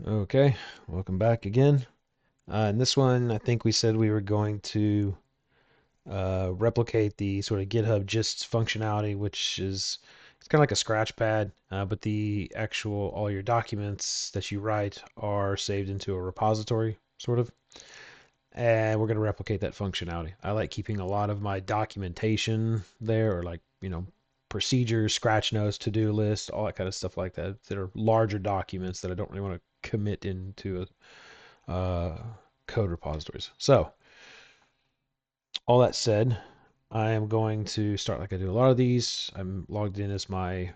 Okay, welcome back again. In this one, I think we said we were going to replicate the sort of GitHub Gist functionality, which is it's kind of like a scratch pad, but the actual all your documents that you write are saved into a repository, sort of. And we're going to replicate that functionality. I like keeping a lot of my documentation there, or like, procedures, scratch notes, to-do lists, all that kind of stuff like that, that are larger documents that I don't really want to commit into code repositories. So, all that said, I am going to start like I do a lot of these. I'm logged in as my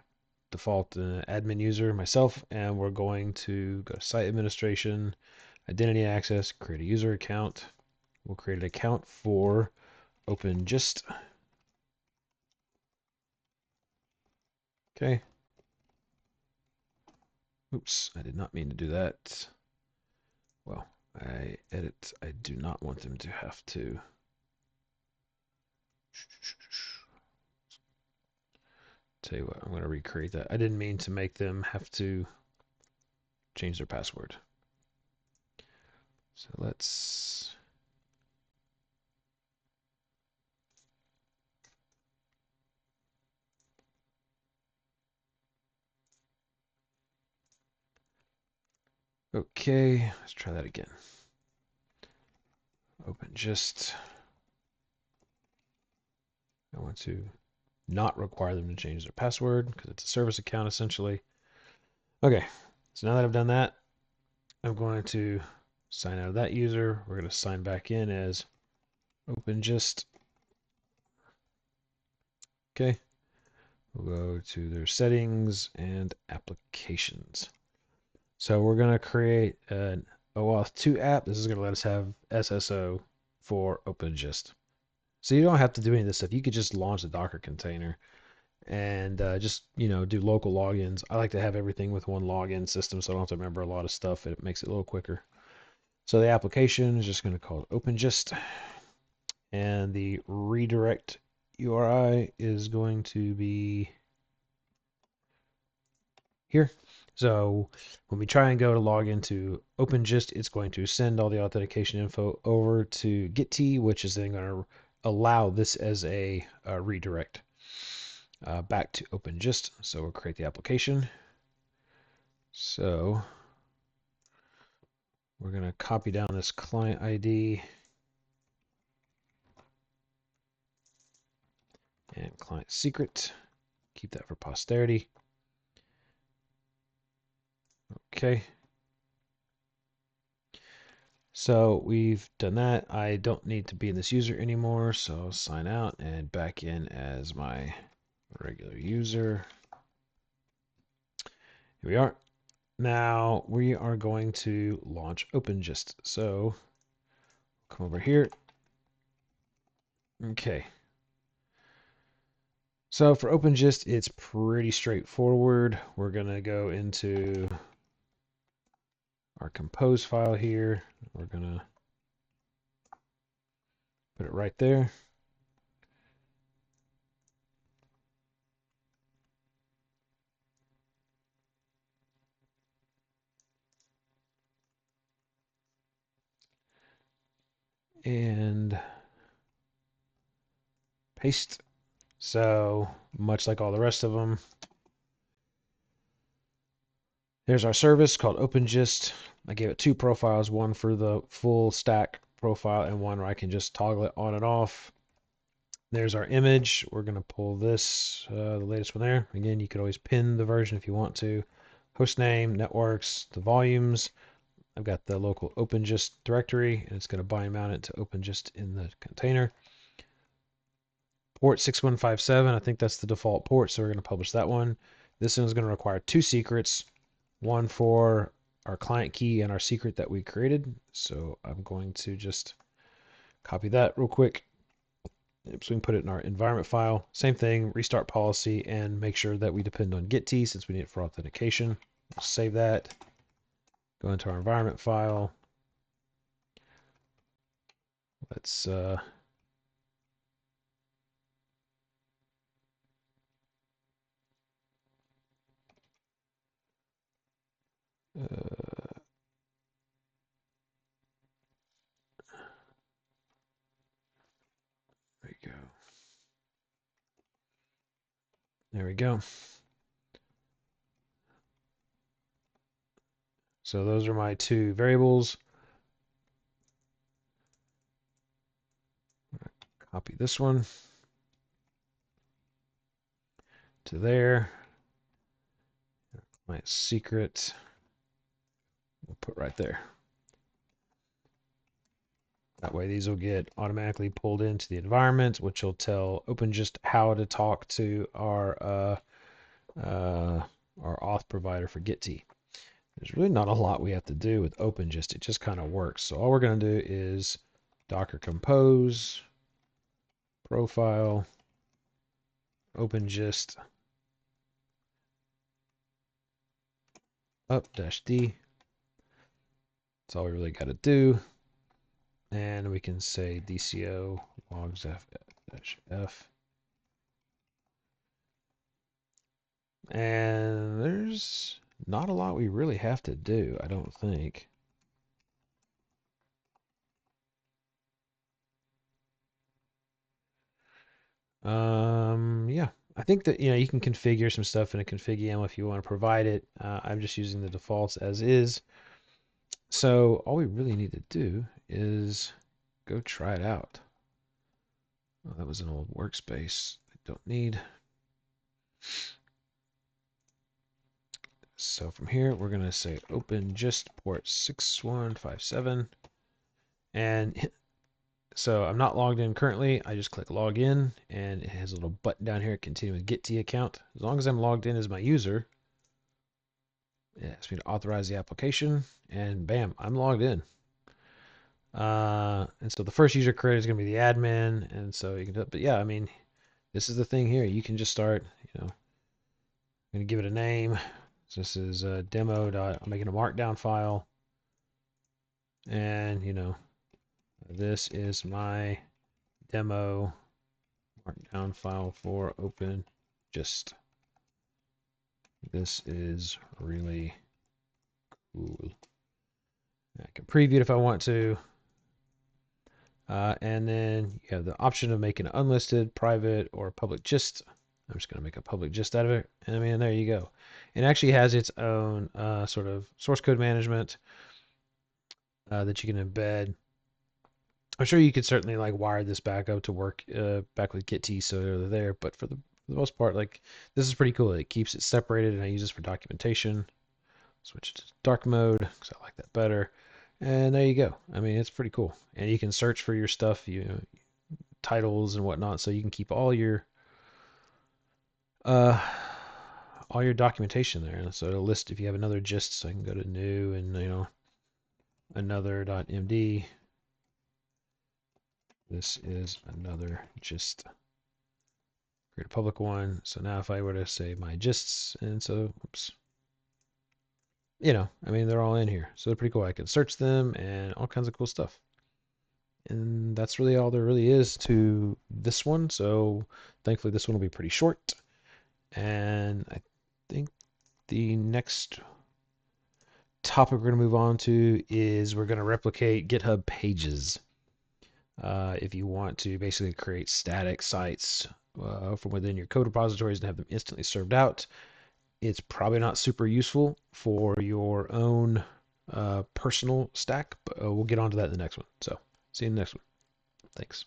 default admin user myself, and we're going to go to site administration, identity access, create a user account. We'll create an account for Opengist. Okay. Oops, I did not mean to do that. Well, I do not want them to have to. Tell you what, I'm going to recreate that. I didn't mean to make them have to change their password. So let's. Okay, let's try that again. Opengist. I want to not require them to change their password because it's a service account essentially. Okay, so now that I've done that, I'm going to sign out of that user. We're going to sign back in as Opengist. Okay, we'll go to their settings and applications. So we're going to create an OAuth 2 app. This is going to let us have SSO for Opengist. So you don't have to do any of this stuff. You could just launch the Docker container and just do local logins. I like to have everything with one login system, so I don't have to remember a lot of stuff. It makes it a little quicker. So the application is just going to call it Opengist, and the redirect URI is going to be here. So when we try and go to log into Opengist, it's going to send all the authentication info over to Git, which is then going to allow this as a redirect back to Opengist. So we'll create the application. So we're going to copy down this client ID and client secret. Keep that for posterity. Okay. So we've done that. I don't need to be in this user anymore, so I'll sign out and back in as my regular user. Here we are. Now we are going to launch Opengist. So come over here. Okay. So for Opengist, it's pretty straightforward. We're going to go into our compose file here. We're going to put it right there. And paste. So much like all the rest of them, there's our service called Opengist. I gave it two profiles, one for the full stack profile and one where I can just toggle it on and off. There's our image. We're going to pull this, the latest one there. Again, you could always pin the version if you want to. Host name, networks, the volumes. I've got the local Opengist directory, and it's going to bind mount it to Opengist in the container. Port 6157, I think that's the default port, so we're going to publish that one. This one is going to require two secrets, one for our client key and our secret that we created. So I'm going to just copy that real quick. So we can put it in our environment file. Same thing, restart policy, and make sure that we depend on Git since we need it for authentication. We'll save that. Go into our environment file. Let's There we go. So those are my two variables. Copy this one to there. My secret we'll put right there. That way these will get automatically pulled into the environment, which will tell Opengist how to talk to our auth provider for Git. There's really not a lot we have to do with Opengist. It just kind of works. So all we're going to do is docker compose, profile, Opengist, up-d. That's all we really got to do. And we can say dco logs f-f. And there's not a lot we really have to do, I don't think. Yeah, I think that you can configure some stuff in a config.yaml if you want to provide it. I'm just using the defaults as is. So all we really need to do is go try it out. Oh, that was an old workspace. I don't need. So from here, we're going to say Opengist port 6157. And so I'm not logged in currently. I just click log in, and it has a little button down here, continue with Git account. As long as I'm logged in as my user, it asks me to authorize the application, and bam, I'm logged in. And so the first user created is going to be the admin, and so you can. But yeah, I mean, this is the thing here. You can just start. I'm going to give it a name. So this is demo. I'm making a markdown file, and this is my demo markdown file for Opengist. This is really cool. I can preview it if I want to. And then you have the option of making an unlisted, private, or public gist. I'm just going to make a public gist out of it. And I mean, there you go. It actually has its own sort of source code management that you can embed. I'm sure you could certainly like wire this back up to work back with Git so they're there. But for the most part, like this is pretty cool. It keeps it separated, and I use this for documentation. Switch to dark mode because I like that better. And there you go. I mean, it's pretty cool. And you can search for your stuff, titles and whatnot, so you can keep uh, all your documentation there. So it'll list if you have another gist, so I can go to new and another.md. This is another gist. Create a public one. So now if I were to say my gists, and so oops. I mean, they're all in here. So they're pretty cool. I can search them and all kinds of cool stuff. And that's really all there really is to this one. So thankfully this one will be pretty short. And I think the next topic we're going to move on to is we're going to replicate GitHub pages. If you want to basically create static sites from within your code repositories and have them instantly served out, it's probably not super useful for your own personal stack, but we'll get onto that in the next one. So see you in the next one. Thanks.